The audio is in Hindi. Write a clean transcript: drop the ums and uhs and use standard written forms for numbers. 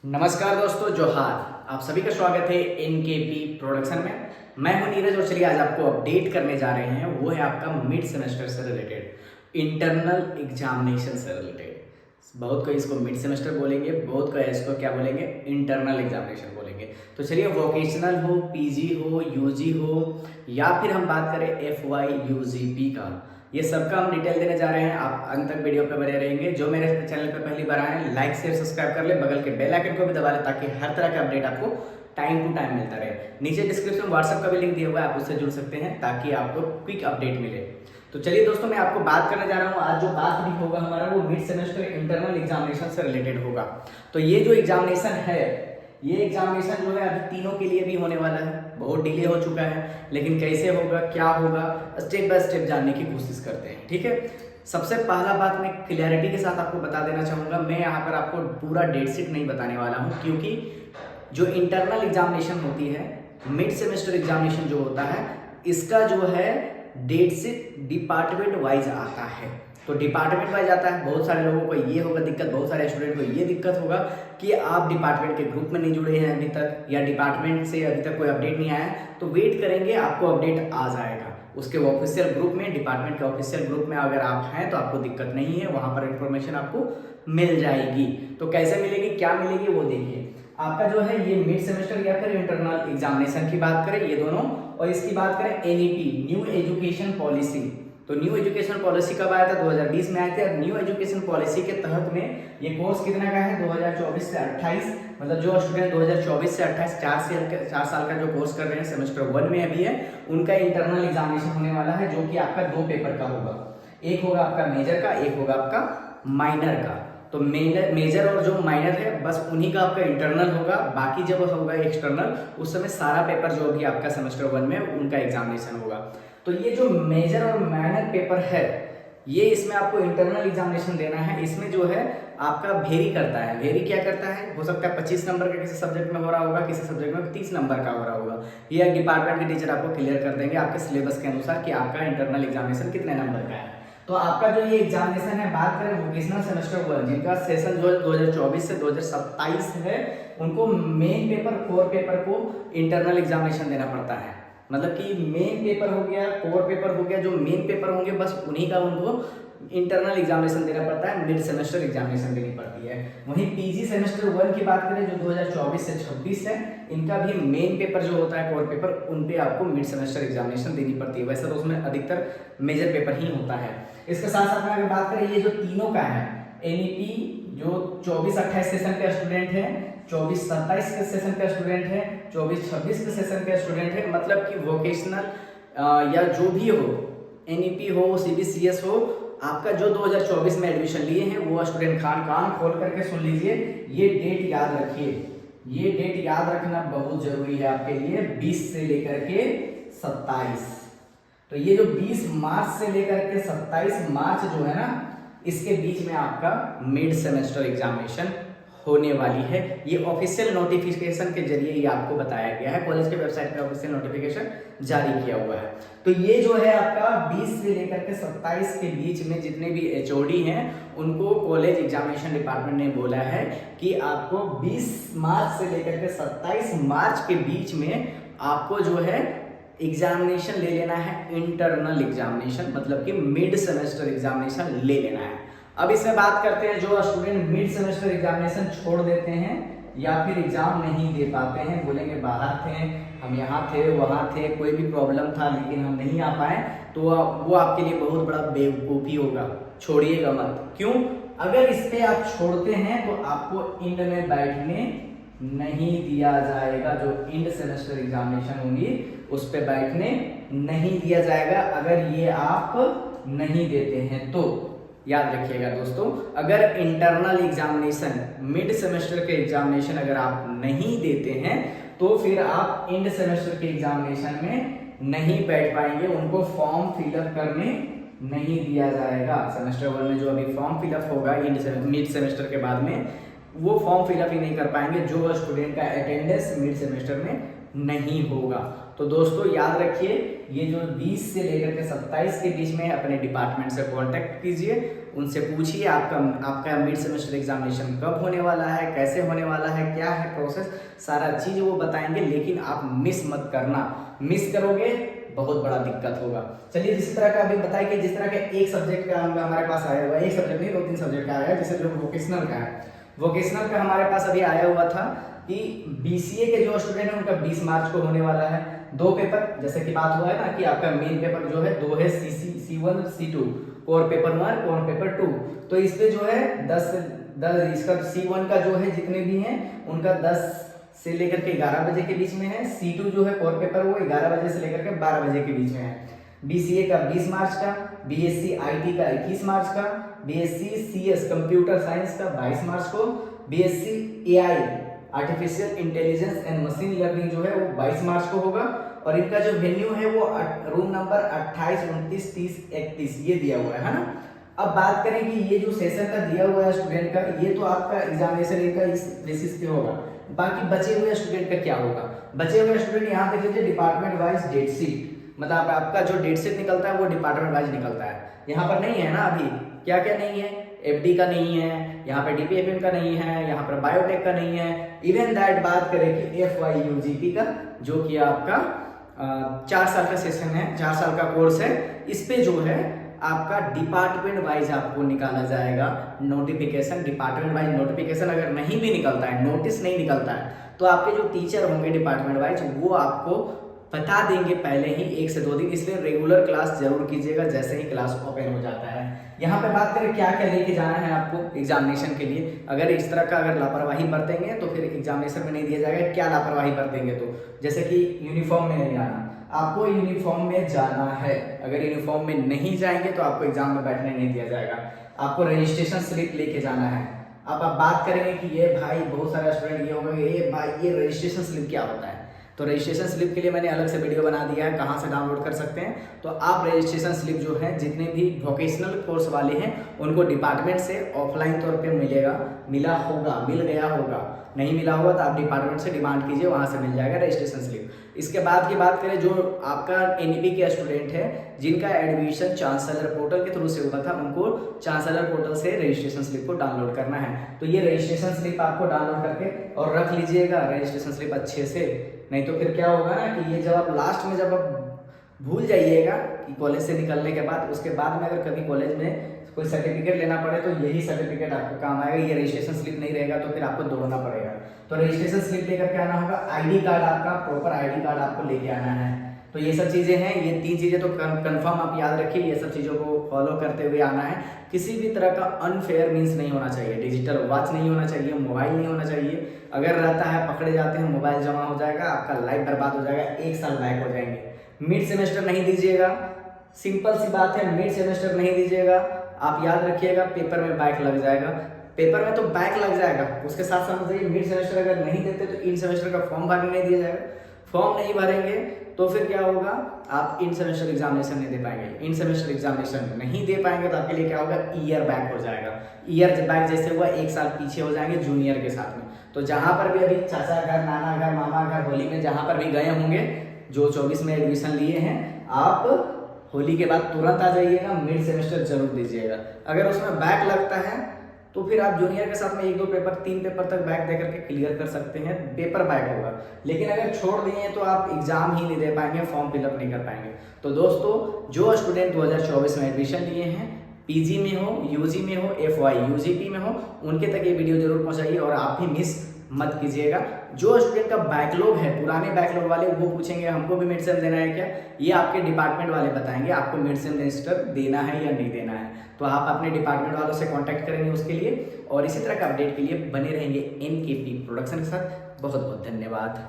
नमस्कार दोस्तों, जोहार। आप सभी का स्वागत है एनकेपी प्रोडक्शन में। मैं हूं नीरज और चलिए आज आपको अपडेट करने जा रहे हैं। वो है आपका मिड सेमेस्टर से रिलेटेड, इंटरनल एग्जामिनेशन से रिलेटेड। बहुत कोई इसको मिड सेमेस्टर बोलेंगे, बहुत कोई इसको क्या बोलेंगे, इंटरनल एग्जामिनेशन बोलेंगे। तो चलिए, वोकेशनल हो, पीजी हो, यूजी हो, या फिर हम बात करें एफवाई यूजीपी का, ये सबका हम डिटेल देने जा रहे हैं। आप अंत तक वीडियो पे बने रहेंगे। जो मेरे चैनल पे पहली बार आए हैं, लाइक शेयर सब्सक्राइब कर ले, बगल के बेल आइकन को भी दबा ले, ताकि हर तरह का अपडेट आपको टाइम टू टाइम मिलता रहे। नीचे डिस्क्रिप्शन में व्हाट्सएप का भी लिंक दिया हुआ है, आप उससे जुड़ सकते हैं ताकि आपको क्विक अपडेट मिले। तो चलिए दोस्तों, मैं आपको बात करने जा रहा हूँ। आज जो बात भी होगा हमारा, वो मिड सेमेस्टर इंटरनल एग्जामिनेशन से रिलेटेड होगा। तो ये जो एग्जामिनेशन है, ये एग्जामिनेशन जो है अभी तीनों के लिए भी होने वाला है। बहुत डिले हो चुका है, लेकिन कैसे होगा, क्या होगा, स्टेप बाय स्टेप जानने की कोशिश करते हैं। ठीक है, सबसे पहला बात मैं क्लियरिटी के साथ आपको बता देना चाहूँगा। मैं यहाँ पर आपको पूरा डेट शीट नहीं बताने वाला हूँ, क्योंकि जो इंटरनल एग्जामिनेशन होती है, मिड सेमेस्टर एग्जामिनेशन जो होता है, इसका जो है डेट शीट डिपार्टमेंट वाइज आता है। तो डिपार्टमेंट वाइज आता है। बहुत सारे लोगों को ये होगा दिक्कत, बहुत सारे स्टूडेंट को ये दिक्कत होगा कि आप डिपार्टमेंट के ग्रुप में नहीं जुड़े हैं अभी तक, या डिपार्टमेंट से अभी तक कोई अपडेट नहीं आया है। तो वेट करेंगे, आपको अपडेट आ जाएगा उसके ऑफिशियल ग्रुप में। डिपार्टमेंट के ऑफिशियल ग्रुप में अगर आप हैं तो आपको दिक्कत नहीं है, वहां पर इंफॉर्मेशन आपको मिल जाएगी। तो कैसे मिलेगी, क्या मिलेगी, वो देखिए। आपका जो है ये मिड सेमेस्टर या फिर इंटरनल एग्जामिनेशन की बात करें, ये दोनों, और इसकी बात करें एनईपी, न्यू एजुकेशन पॉलिसी। तो न्यू एजुकेशन पॉलिसी कब आया था? 2020 में आए थे। और न्यू एजुकेशन पॉलिसी के तहत में ये कोर्स कितना का है? 2024 से 28, मतलब जो स्टूडेंट 2024 से 28 4 साल का जो कोर्स कर रहे हैं, सेमेस्टर 1 में अभी है, उनका इंटरनल एग्जामिनेशन होने वाला है, जो कि आपका 2 पेपर का होगा। एक होगा आपका मेजर का, एक होगा आपका माइनर का। तो मेजर और जो माइनर है, बस उन्हीं का आपका इंटरनल होगा। बाकी जब होगा एक्सटर्नल, उस समय सारा पेपर जो भी आपका सेमेस्टर 1 में, उनका एग्जामिनेशन होगा। तो ये जो मेजर और माइनर पेपर है, ये इसमें आपको इंटरनल एग्जामिनेशन देना है। इसमें जो है आपका वेरी करता है। वेरी क्या करता है? हो सकता है 25 नंबर का किसी सब्जेक्ट में हो रहा होगा, किसी सब्जेक्ट में 30 नंबर का हो रहा होगा। ये डिपार्टमेंट के टीचर आपको क्लियर कर देंगे आपके सिलेबस के अनुसार कि आपका इंटरनल एग्जामिनेशन कितने नंबर का है। तो आपका जो ये एग्जामिनेशन है, बात करें वोकेशनल सेमेस्टर 1, जिनका सेशन जो 2024 से 2027 है, उनको मेन पेपर, कोर पेपर को इंटरनल एग्जामिनेशन देना पड़ता है। मतलब कि मेन पेपर हो गया, कोर पेपर हो गया, जो मेन पेपर होंगे बस उन्हीं का उनको इंटरनल एग्जामिनेशन देना पड़ता है, मिड सेमेस्टर एग्जामिनेशन देनी पड़ती है। वहीं पीजी सेमेस्टर 1 की बात करें, जो 2024 से 26 है, इनका भी मेन पेपर जो होता है, कोर पेपर, उन पे आपको मिड सेमेस्टर एग्जामिनेशन देनी पड़ती है। वैसे तो उसमें अधिकतर मेजर पेपर ही होता है। इसके साथ साथ में अगर बात करें, ये जो तीनों का है, एनईपी जो 24-28 सेशन का स्टूडेंट है, 24-27 के सेशन का स्टूडेंट है, 24-26 के सेशन का स्टूडेंट है, मतलब कि वोकेशनल या जो भी हो, एनईपी हो, सीबीसीएस हो, आपका जो 2024 में एडमिशन लिए हैं, वो स्टूडेंट कान खोल करके सुन लीजिए। ये डेट याद रखिए, ये डेट याद रखना बहुत जरूरी है आपके लिए। 20 से लेकर के 27, तो ये जो 20 मार्च से लेकर के 27 मार्च जो है ना, इसके बीच में आपका मिड सेमेस्टर एग्जामिनेशन होने वाली है। ये ऑफिशियल नोटिफिकेशन के जरिए ही आपको बताया गया है। कॉलेज के वेबसाइट पे ऑफिशियल नोटिफिकेशन जारी किया हुआ है। तो ये जो है आपका 20 से लेकर के 27 के बीच में जितने भी एचओडी हैं, उनको कॉलेज एग्जामिनेशन डिपार्टमेंट ने बोला है कि आपको 20 मार्च से लेकर के 27 मार्च के बीच में आपको जो है एग्जामिनेशन ले लेना है, इंटरनल एग्जामिनेशन, मतलब कि मिड सेमेस्टर एग्जामिनेशन ले लेना है। अब इसमें बात करते हैं, जो स्टूडेंट मिड सेमेस्टर एग्जामिनेशन छोड़ देते हैं या फिर एग्जाम नहीं दे पाते हैं, बोलेंगे बाहर थे, हम यहाँ थे, वहाँ थे, कोई भी प्रॉब्लम था लेकिन हम नहीं आ पाए, तो वो आपके लिए बहुत बड़ा बेवकूफ़ी होगा। छोड़िएगा मत। क्यों? अगर इस पे आप छोड़ते हैं तो आपको इंड में बैठने नहीं दिया जाएगा। जो इंड सेमेस्टर एग्जामिनेशन होंगी, उस पे बैठने नहीं दिया जाएगा अगर ये आप नहीं देते हैं तो। याद रखिएगा दोस्तों, अगर इंटरनल एग्जामिनेशन, मिड सेमेस्टर के एग्जामिनेशन अगर आप नहीं देते हैं, तो फिर आप इंड सेमेस्टर के एग्जामिनेशन में नहीं बैठ पाएंगे। उनको फॉर्म फिलअप करने नहीं दिया जाएगा। सेमेस्टर 1 में जो अभी फॉर्म फिलअप होगा मिड सेमेस्टर के बाद में, वो फॉर्म फिलअप ही नहीं कर पाएंगे जो स्टूडेंट का अटेंडेंस मिड सेमेस्टर में नहीं होगा। तो दोस्तों याद रखिए, ये जो 20 से लेकर के 27 के बीच में अपने डिपार्टमेंट से कांटेक्ट कीजिए उनसे पूछिए आपका आपका मिड सेमेस्टर एग्जामिनेशन कब होने वाला है, कैसे होने वाला है, क्या है प्रोसेस, सारा चीज़ वो बताएंगे। लेकिन आप मिस मत करना, मिस करोगे बहुत बड़ा दिक्कत होगा। चलिए, जिस तरह का अभी बताइए कि जिस तरह का एक सब्जेक्ट का हमारे पास आया हुआ है, एक सब्जेक्ट नहीं 2-3 सब्जेक्ट का आया है, जैसे जो वोकेशनल का है, वोकेशनल का हमारे पास अभी आया हुआ था कि BCA के जो स्टूडेंट हैं उनका 20 मार्च को होने वाला है 2 पेपर, जैसे कि बात हुआ है ना कि आपका मेन पेपर जो है 2 है, C1 C2, core paper 1 core paper 2। तो इस पे जो है 10 इसका C1 का जो है जितने भी हैं उनका 10 से लेकर के 11 बजे के बीच में है, C2 जो है कोर पेपर वो 11 बजे से लेकर के 12 बजे के बीच में है, BCA का 20 मार्च का, BSc IT का 21 मार्च का, BSc CS कंप्यूटर साइंस का 22 मार्च को, BSc AI artificial intelligence and machine learning जो है वो 22 मार्च को होगा। और इनका जो वेन्यू है वो रूम नंबर 28, 29, 30, 31 ये दिया हुआ है ना। अब बात करें कि ये जो सेशन का दिया हुआ है स्टूडेंट का, ये तो आपका एग्जामिनेशन इनका इस बेसिस पे होगा। बाकी बचे हुए स्टूडेंट का क्या होगा? बचे हुए स्टूडेंट यहाँ देख लीजिए डिपार्टमेंट वाइज डेट शीट, मतलब आपका जो डेट शीट निकलता है वो डिपार्टमेंट वाइज निकलता है। यहाँ पर नहीं है ना अभी, क्या क्या नहीं है, FD का नहीं है, यहाँ पर DPFM का नहीं है, यहाँ पर बायोटेक का नहीं है। इवन दैट बात करें कि FYUGP का, जो कि आपका 4 साल का सेशन है, 4 साल का कोर्स है, इस पे जो है आपका डिपार्टमेंट वाइज आपको निकाला जाएगा नोटिफिकेशन। डिपार्टमेंट वाइज नोटिफिकेशन अगर नहीं भी निकलता है, नोटिस नहीं निकलता है, तो आपके जो टीचर होंगे डिपार्टमेंट वाइज वो आपको बता देंगे पहले ही 1 से 2 दिन। इसलिए रेगुलर क्लास जरूर कीजिएगा जैसे ही क्लास ओपन हो जाता है। यहाँ पे बात करें क्या क्या लेके जाना है आपको एग्जामिनेशन के लिए। अगर इस तरह का अगर लापरवाही बरतेंगे तो फिर एग्जामिनेशन में नहीं दिया जाएगा। क्या लापरवाही बरतेंगे तो जैसे कि यूनिफॉर्म में नहीं आना, आपको यूनिफॉर्म में जाना है। अगर यूनिफॉर्म में नहीं जाएंगे तो आपको एग्जाम में बैठने नहीं दिया जाएगा। आपको रजिस्ट्रेशन स्लिप लेके जाना है। अब आप बात करेंगे कि ये भाई बहुत सारे स्टूडेंट ये होगा ये भाई ये रजिस्ट्रेशन स्लिप क्या होता है, तो रजिस्ट्रेशन स्लिप के लिए मैंने अलग से वीडियो बना दिया है, कहाँ से डाउनलोड कर सकते हैं। तो आप रजिस्ट्रेशन स्लिप जो है जितने भी वोकेशनल कोर्स वाले हैं उनको डिपार्टमेंट से ऑफलाइन तौर पे मिलेगा, मिला होगा, मिल गया होगा, नहीं मिला होगा तो आप डिपार्टमेंट से डिमांड कीजिए, वहाँ से मिल जाएगा रजिस्ट्रेशन स्लिप। इसके बाद की बात करें जो आपका NEP के स्टूडेंट है जिनका एडमिशन चांसलर पोर्टल के थ्रू से हुआ था, उनको चांसलर पोर्टल से रजिस्ट्रेशन स्लिप को डाउनलोड करना है। तो ये रजिस्ट्रेशन स्लिप आपको डाउनलोड करके और रख लीजिएगा रजिस्ट्रेशन स्लिप अच्छे से, नहीं तो फिर क्या होगा ना कि ये जब आप लास्ट में जब आप भूल जाइएगा कि कॉलेज से निकलने के बाद, उसके बाद में अगर कभी कॉलेज में कोई सर्टिफिकेट लेना पड़े तो यही सर्टिफिकेट आपको काम आएगा। ये रजिस्ट्रेशन स्लिप नहीं रहेगा तो फिर आपको दौड़ना पड़ेगा। तो रजिस्ट्रेशन स्लिप लेकर के आना होगा। ID कार्ड आपका प्रॉपर ID कार्ड आपको लेके आना है। तो ये सब चीज़ें हैं, ये 3 चीज़ें तो कंफर्म आप याद रखिए। ये सब चीज़ों को फॉलो करते हुए आना है। किसी भी तरह का अनफेयर मीन्स नहीं होना चाहिए। डिजिटल वॉच नहीं होना चाहिए, मोबाइल नहीं होना चाहिए। अगर रहता है पकड़े जाते हैं मोबाइल जमा हो जाएगा, आपका लाइफ बर्बाद हो जाएगा, 1 साल बैक हो जाएंगे। मिड सेमेस्टर नहीं दीजिएगा, सिंपल सी बात है, मिड सेमेस्टर नहीं दीजिएगा। आप याद रखिएगा पेपर में बैक लग जाएगा, पेपर में तो बैक लग जाएगा, उसके साथ समझिए मिड सेमेस्टर अगर नहीं देते तो इन सेमेस्टर का फॉर्म भरने नहीं दिया जाएगा। फॉर्म नहीं भरेंगे तो फिर क्या होगा, आप इन सेमेस्टर एग्जामिनेशन नहीं दे पाएंगे। इन सेमेस्टर एग्जामिनेशन नहीं दे पाएंगे तो आपके लिए क्या होगा, ईयर बैक हो जाएगा। ईयर बैक जैसे हुआ 1 साल पीछे हो जाएंगे जूनियर के साथ में। तो जहाँ पर भी अभी चाचा घर, नाना घर, मामा घर होली में जहाँ पर भी गए होंगे, जो 24 में एडमिशन लिए हैं, आप होली के बाद तुरंत आ जाइएगा, मिड सेमेस्टर जरूर दीजिएगा। अगर उसमें बैक लगता है तो फिर आप जूनियर के साथ में 1-2 पेपर 3 पेपर तक बैक दे करके क्लियर कर सकते हैं, पेपर बैक होगा। लेकिन अगर छोड़ दिए तो आप एग्जाम ही नहीं दे पाएंगे, फॉर्म फिलअप नहीं कर पाएंगे। तो दोस्तों जो स्टूडेंट 2024 में एडमिशन लिए हैं, PG में हो, UG में हो, FYUGP में हो, उनके तक ये वीडियो जरूर पहुंचाइए और आप भी मिस मत कीजिएगा। जो स्टूडेंट का बैकलॉग है, पुराने बैकलॉग वाले, वो पूछेंगे हमको भी मिड सेम देना है क्या, ये आपके डिपार्टमेंट वाले बताएंगे आपको मिड सेम सेमेस्टर देना है या नहीं देना है। तो आप अपने डिपार्टमेंट वालों से कांटेक्ट करेंगे उसके लिए, और इसी तरह का अपडेट के लिए बने रहेंगे NKP प्रोडक्शन के साथ। बहुत बहुत धन्यवाद।